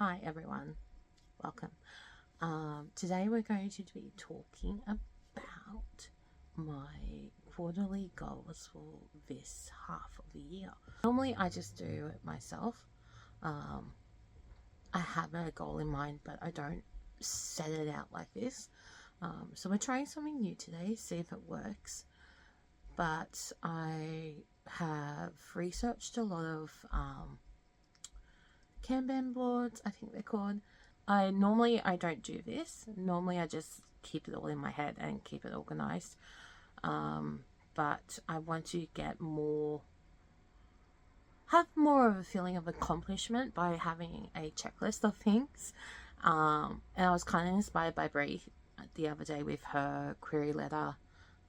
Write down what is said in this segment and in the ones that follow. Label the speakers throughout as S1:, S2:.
S1: Hi everyone, welcome. Today we're going to be talking about my quarterly goals for this half of the year. Normally I just do it myself. I have a goal in mind, but I don't set it out like this. So we're trying something new today, see if it works. But I have researched a lot of Kanban boards, I think they're called. I don't do this. Normally I just keep it all in my head and keep it organized. But I want to have more of a feeling of accomplishment by having a checklist of things. And I was kind of inspired by Brie the other day with her query letter,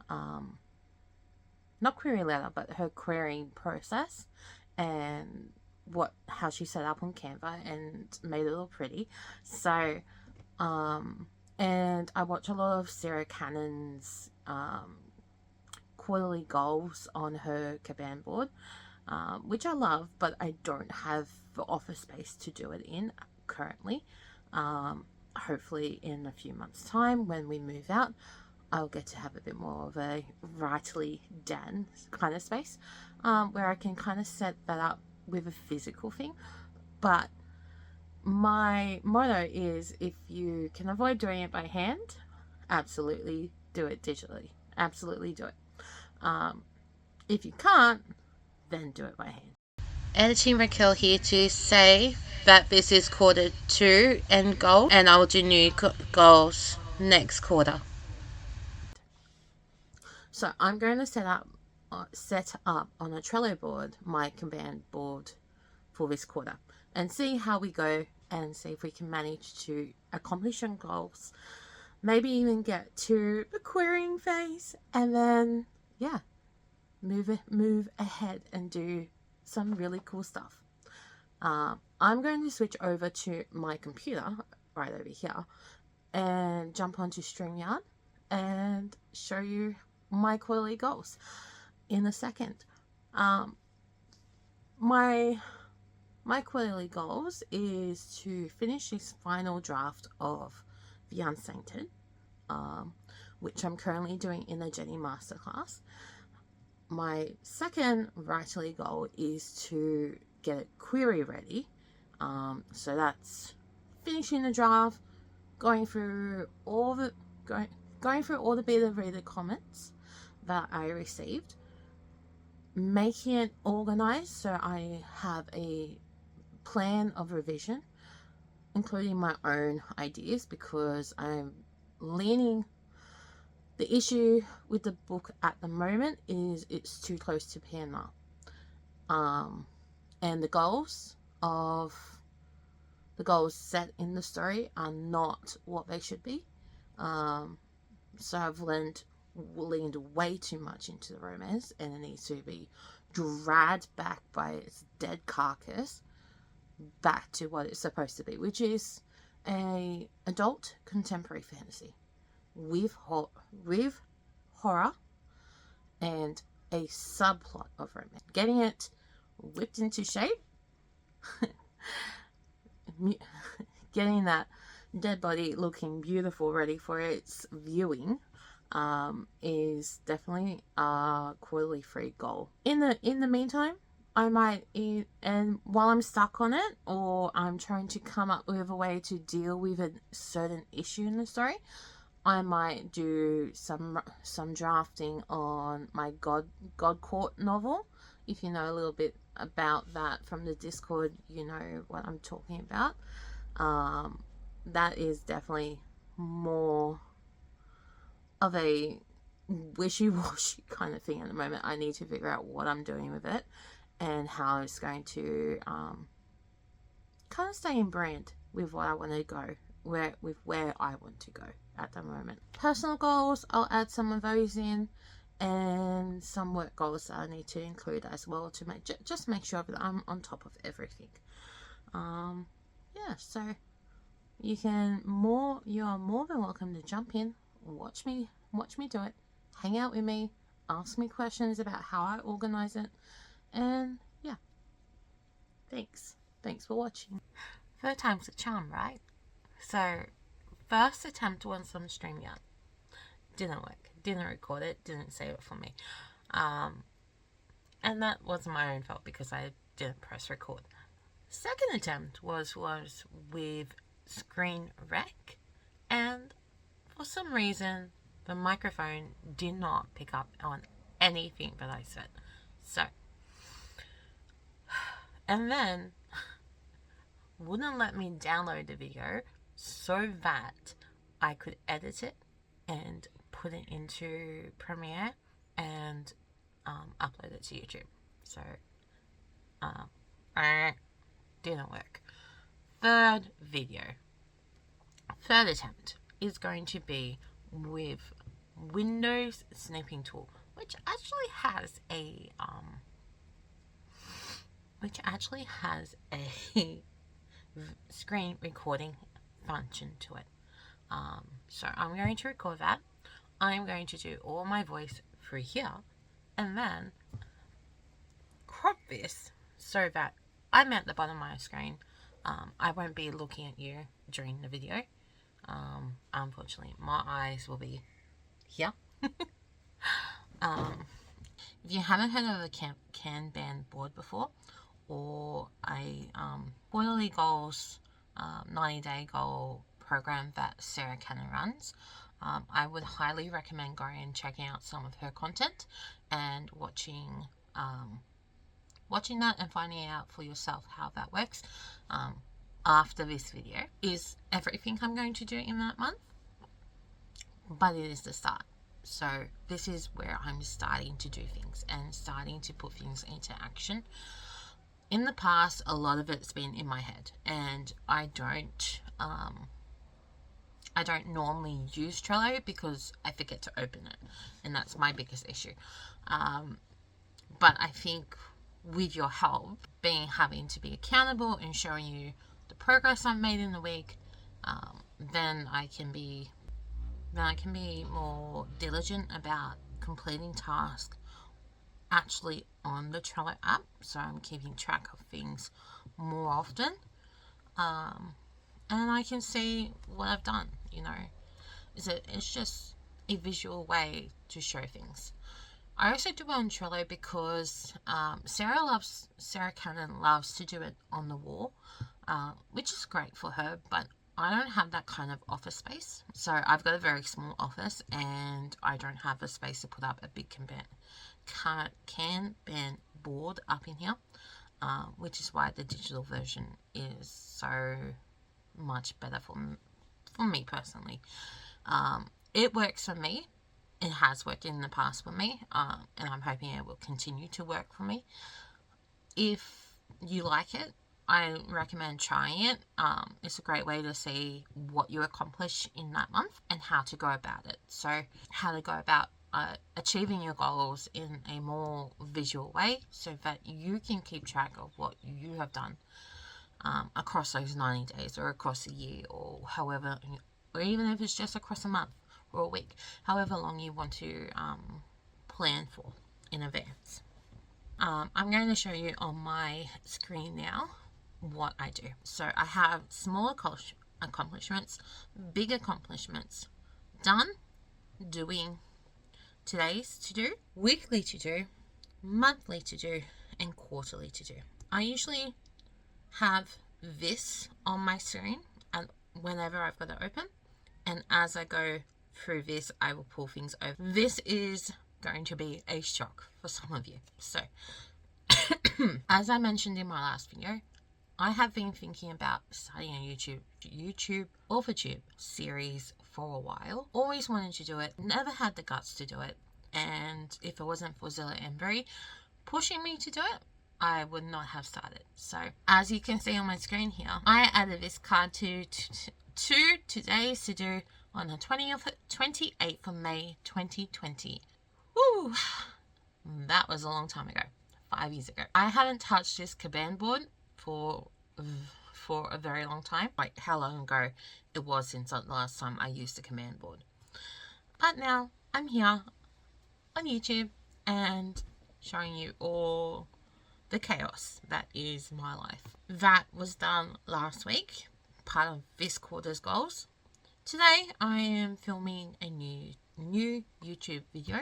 S1: not query letter, but her querying process and how she set up on Canva and made it look pretty. So and I watch a lot of Sarah Cannon's quarterly goals on her Kanban board, which I love, but I don't have the office space to do it in currently. Hopefully in a few months time when we move out, I'll get to have a bit more of a rightly done kind of space, where I can kind of set that up with a physical thing. But my motto is, if you can avoid doing it by hand, absolutely do it digitally. Absolutely do it. If you can't, then do it by hand. Editing Racquel here to say that this is quarter 2 end goal, and I will do new goals next quarter. So I'm going to set up on a Trello board my Kanban board for this quarter and see how we go and see if we can manage to accomplish some goals, maybe even get to the querying phase, and then move ahead and do some really cool stuff. I'm going to switch over to my computer right over here and jump onto StreamYard and show you my quarterly goals in a second. My quarterly goals is to finish this final draft of The Unsainted, which I'm currently doing in the Jenny Masterclass. My second writerly goal is to get a query ready. So that's finishing the draft, going through all the beta reader comments that I received, making it organized so I have a plan of revision, including my own ideas, because I'm leaning. The issue with the book at the moment is it's too close to PNR. And the goals set in the story are not what they should be. So I've leaned way too much into the romance, and it needs to be dragged back by its dead carcass back to what it's supposed to be, which is a adult contemporary fantasy with horror and a subplot of romance. Getting it whipped into shape, getting that dead body looking beautiful, ready for its viewing, is definitely a quarterly free goal. In the meantime, I might, and while I'm stuck on it, or I'm trying to come up with a way to deal with a certain issue in the story, I might do some drafting on my God Court novel. If you know a little bit about that from the Discord, you know what I'm talking about. That is definitely more of a wishy-washy kind of thing at the moment. I need to figure out what I'm doing with it and how it's going to kind of stay in brand with what I want to go, where I want to go at the moment. Personal goals, I'll add some of those in, and some work goals that I need to include as well to just make sure that I'm on top of everything. So you are more than welcome to jump in, watch me do it, hang out with me, ask me questions about how I organize it, and thanks for watching. third time's a charm, right? So, first attempt was on StreamYard. Didn't work. Didn't record it. Didn't save it for me. And that wasn't my own fault because I didn't press record. Second attempt was with Screen Rec, and for some reason the microphone did not pick up on anything that I said. So, and then wouldn't let me download the video so that I could edit it and put it into Premiere and upload it to YouTube. So, didn't work. Third attempt is going to be with Windows Snipping Tool, which actually has a screen recording function to it. So I'm going to record that. I'm going to do all my voice through here, and then crop this so that I'm at the bottom of my screen. I won't be looking at you during the video. Unfortunately, my eyes will be here. If you haven't heard of the Kanban board before, or a quarterly goals 90-day goal program that Sarah Cannon runs, I would highly recommend going and checking out some of her content and watching that and finding out for yourself how that works. After this video is everything I'm going to do in that month, but it is the start. So this is where I'm starting to do things and starting to put things into action. In the past, a lot of it's been in my head, and I don't normally use Trello because I forget to open it, and that's my biggest issue. But I think with your help, having to be accountable and showing you the progress I've made in the week, then I can be more diligent about completing tasks actually on the Trello app, so I'm keeping track of things more often, and I can see what I've done. It's just a visual way to show things. I also do it on Trello because Sarah Cannon loves to do it on the wall, which is great for her, but I don't have that kind of office space. So I've got a very small office, and I don't have a space to put up a big Kanban board up in here, which is why the digital version is so much better for me personally. It works for me. It has worked in the past for me, and I'm hoping it will continue to work for me. If you like it, I recommend trying it. It's a great way to see what you accomplish in that month and how to go about it. So how to go about achieving your goals in a more visual way so that you can keep track of what you have done across those 90 days or across a year, or however, or even if it's just across a month or a week, however long you want to plan for in advance. I'm going to show you on my screen now what I do. So I have small accomplishments, big accomplishments, done, doing, today's to do, weekly to do, monthly to do, and quarterly to do. I usually have this on my screen and whenever I've got it open, and as I go through this, I will pull things over. This is going to be a shock for some of you. So as I mentioned in my last video, I have been thinking about starting a YouTube Authortube series for a while. Always wanted to do it, never had the guts to do it, and if it wasn't for Zilla Embry pushing me to do it, I would not have started. So as you can see on my screen here, I added this card to today's to do on the 28th of May 2020. Woo! That was a long time ago, 5 years ago. I haven't touched this Kanban board for a very long time, like how long ago it was since the last time I used a Kanban board. But now I'm here on YouTube and showing you all the chaos that is my life. That was done last week, part of this quarter's goals. Today I am filming a new YouTube video,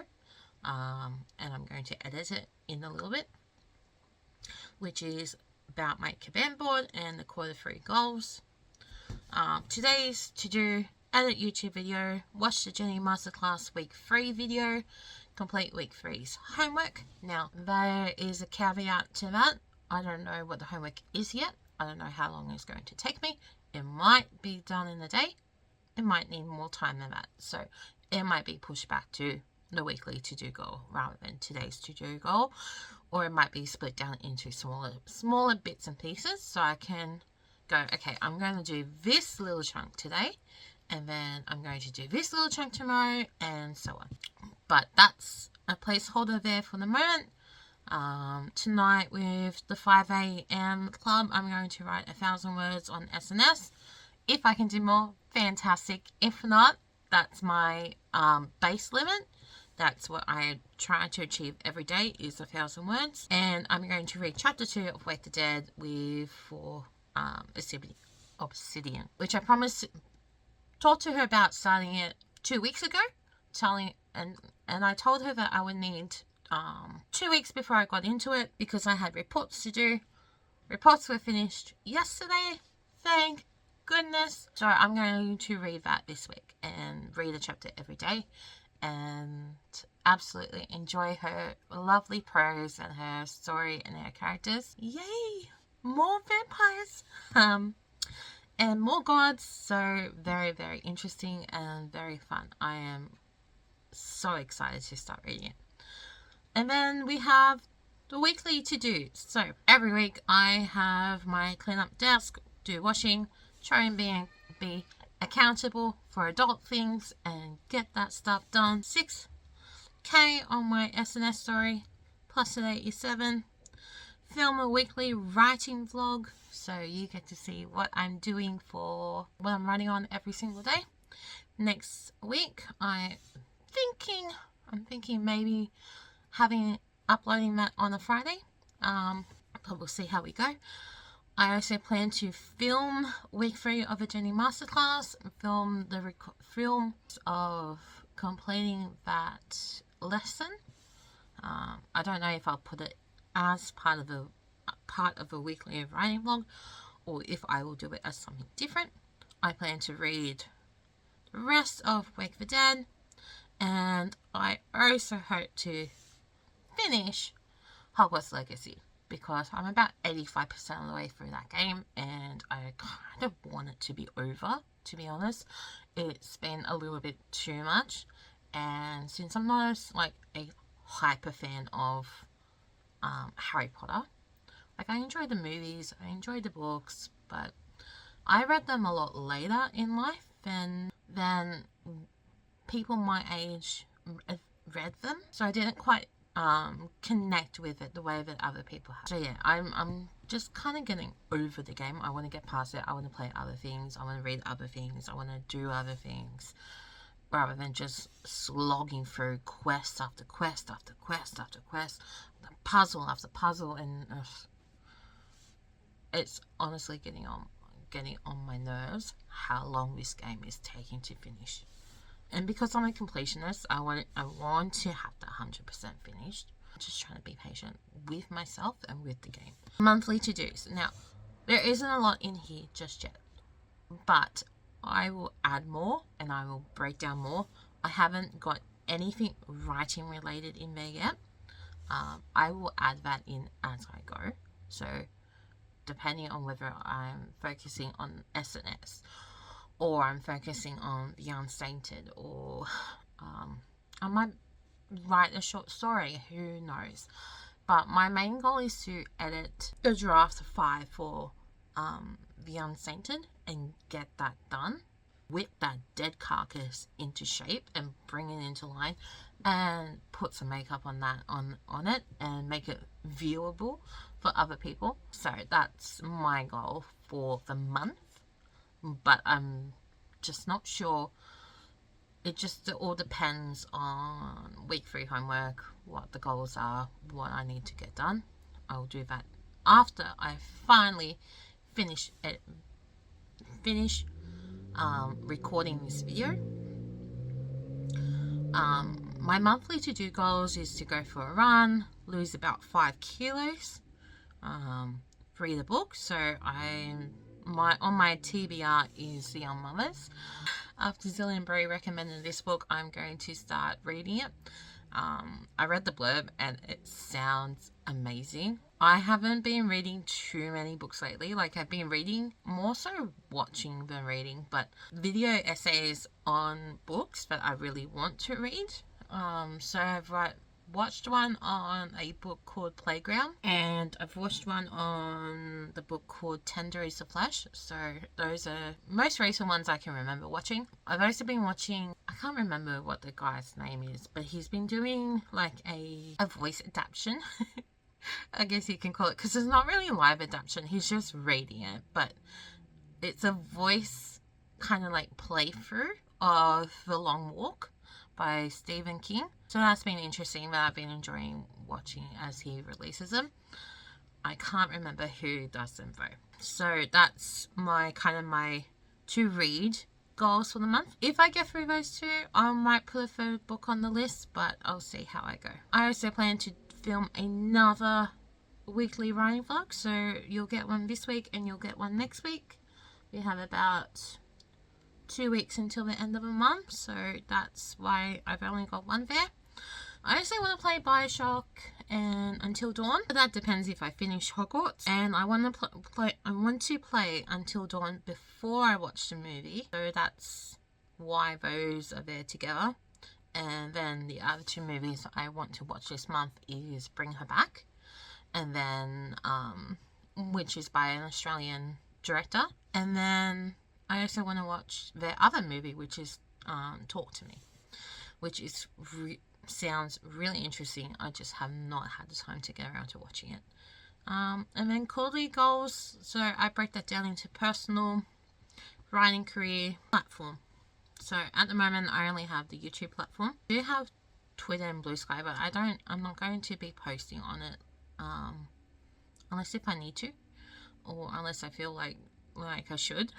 S1: and I'm going to edit it in a little bit, which is about my Kabam board and the quarter 3 goals. Today's to do: edit YouTube video, watch the Jenny Masterclass week 3 video, complete week 3's homework. Now there is a caveat to that. I don't know what the homework is yet. I don't know how long it's going to take me. It might be done in a day. It might need more time than that. So it might be pushed back to the weekly to-do goal rather than today's to-do goal. Or it might be split down into smaller bits and pieces, so I can go, okay, I'm going to do this little chunk today, and then I'm going to do this little chunk tomorrow, and so on. But that's a placeholder there for the moment. Tonight with the 5 a.m. club, I'm going to write 1,000 words on SNS. If I can do more, fantastic. If not, that's my base limit. That's what I try to achieve every day, is 1,000 words. And I'm going to read chapter 2 of Wake the Dead for Obsidian, which I talked to her about starting it 2 weeks ago. And I told her that I would need 2 weeks before I got into it because I had reports to do. Reports were finished yesterday, thank goodness. So I'm going to read that this week and read a chapter every day and absolutely enjoy her lovely prose and her story and her characters. Yay! More vampires! And more gods. So very, very interesting and very fun. I am so excited to start reading it. And then we have the weekly to-dos. So every week I have my clean up desk, do washing, try and be accountable for adult things and get that stuff done. 6k on my SNS story, plus today is 7. Film a weekly writing vlog, so you get to see what I'm doing for what I'm running on every single day. Next week I'm thinking maybe uploading that on a Friday, but we'll see how we go. I also plan to film week 3 of a Jenny Masterclass, film of completing that lesson. I don't know if I'll put it as part of a weekly writing vlog, or if I will do it as something different. I plan to read the rest of Wake the Dead, and I also hope to finish Hogwarts Legacy, because I'm about 85% of the way through that game and I kind of want it to be over, to be honest. It's been a little bit too much, and since I'm not a hyper fan of Harry Potter, I enjoy the movies, I enjoy the books, but I read them a lot later in life than people my age read them, so I didn't quite connect with it the way that other people have. So yeah, I'm just kind of getting over the game. I want to get past it. I want to play other things. I want to read other things. I want to do other things, rather than just slogging through quest after quest after quest after quest, puzzle after puzzle, and it's honestly getting on my nerves how long this game is taking to finish. And because I'm a completionist, I want to have that 100% finished. I'm just trying to be patient with myself and with the game. Monthly to-dos. Now, there isn't a lot in here just yet, but I will add more and I will break down more. I haven't got anything writing related in there yet. I will add that in as I go. So, depending on whether I'm focusing on SNS, or I'm focusing on The Unsainted, or I might write a short story, who knows. But my main goal is to edit a draft 5 for The Unsainted and get that done, whip that dead carcass into shape and bring it into line, and put some makeup on that on it and make it viewable for other people. So that's my goal for the month. But I'm just not sure. It all depends on week 3 homework, what the goals are, what I need to get done. I'll do that after I finally finish recording this video. My monthly to-do goals is to go for a run, lose about 5 kilos, read a book. So on my TBR is The Young Mothers. After Zillian Bray recommended this book, I'm going to start reading it. I read the blurb and it sounds amazing. I haven't been reading too many books lately. Like, I've been reading, more so watching than reading, but video essays on books that I really want to read. So I've watched one on a book called Playground, and I've watched one on the book called Tender is the Flesh. So those are most recent ones I can remember watching. I've also been watching, I can't remember what the guy's name is, but he's been doing like a voice adaptation. I guess you can call it, because it's not really a live adaptation, he's just reading it, but it's a voice kind of like playthrough of The Long Walk by Stephen King. So that's been interesting, that I've been enjoying watching as he releases them. I can't remember who does them though. So that's my to read goals for the month. If I get through those two, I might put a third book on the list, but I'll see how I go. I also plan to film another weekly writing vlog, so you'll get one this week and you'll get one next week. We have about 2 weeks until the end of the month, so that's why I've only got one there. I also want to play Bioshock and Until Dawn, but that depends if I finish Hogwarts, and I want to play Until Dawn before I watch the movie, so that's why those are there together. And then the other 2 movies I want to watch this month is Bring Her Back, and then which is by an Australian director, and then I also want to watch their other movie, which is Talk to Me, which is sounds really interesting. I just have not had the time to get around to watching it. And then quarterly goals, so I break that down into personal, writing, career, platform. So at the moment I only have the YouTube platform. I do have Twitter and Blue Sky, but I'm not going to be posting on it unless if I need to, or unless I feel like I should.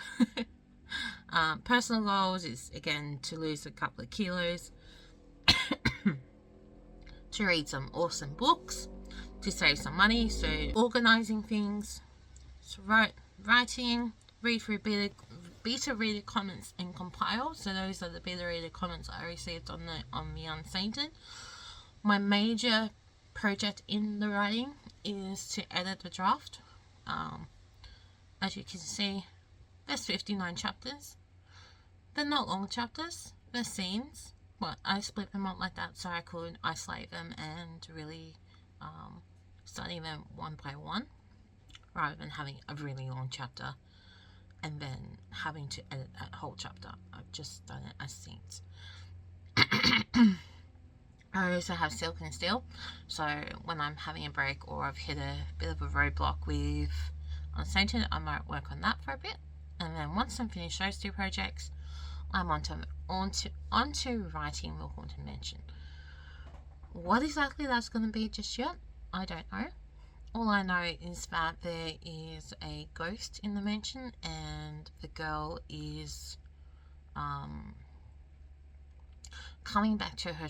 S1: Personal goals is again to lose a couple of kilos, to read some awesome books, to save some money, so organizing things, so writing, read through beta reader comments and compile. So those are the beta reader comments I received on the Unsainted. My major project in the writing is to edit the draft. As you can see, there's 59 chapters. They're not long chapters, they're scenes, but I split them up like that so I could isolate them and really study them one by one, rather than having a really long chapter and then having to edit that whole chapter. I've just done it as scenes. I also have Silk and Steel, so when I'm having a break or I've hit a bit of a roadblock with Unsainted, I might work on that for a bit, and then once I'm finished those 2 projects, I'm onto writing The Haunted Mansion. What exactly that's going to be just yet, I don't know. All I know is that there is a ghost in the mansion and the girl is coming back to her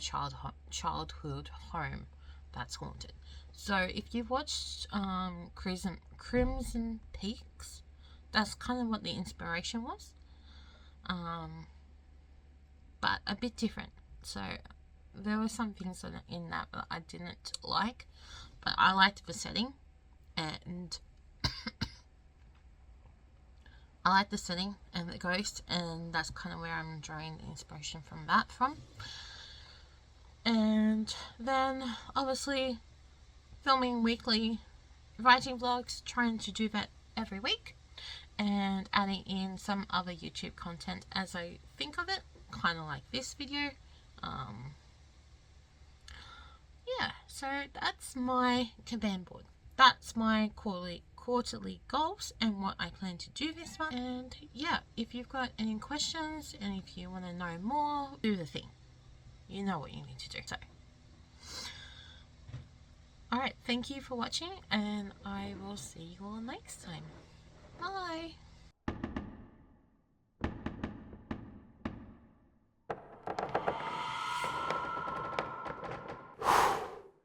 S1: childhood home that's haunted. So if you've watched Crimson Peaks, that's kind of what the inspiration was, but a bit different. So there were some things in that I didn't like, but I liked the setting, and I like the setting and the ghost, and that's kind of where I'm drawing the inspiration from. And then obviously filming weekly writing vlogs, trying to do that every week, and adding in some other YouTube content as I think of it, kind of like this video. Yeah, so that's my Kanban board. That's my quarterly goals and what I plan to do this month. And yeah, if you've got any questions and if you want to know more, do the thing. You know what you need to do. So Alright, thank you for watching, and I will see you all next time. Bye!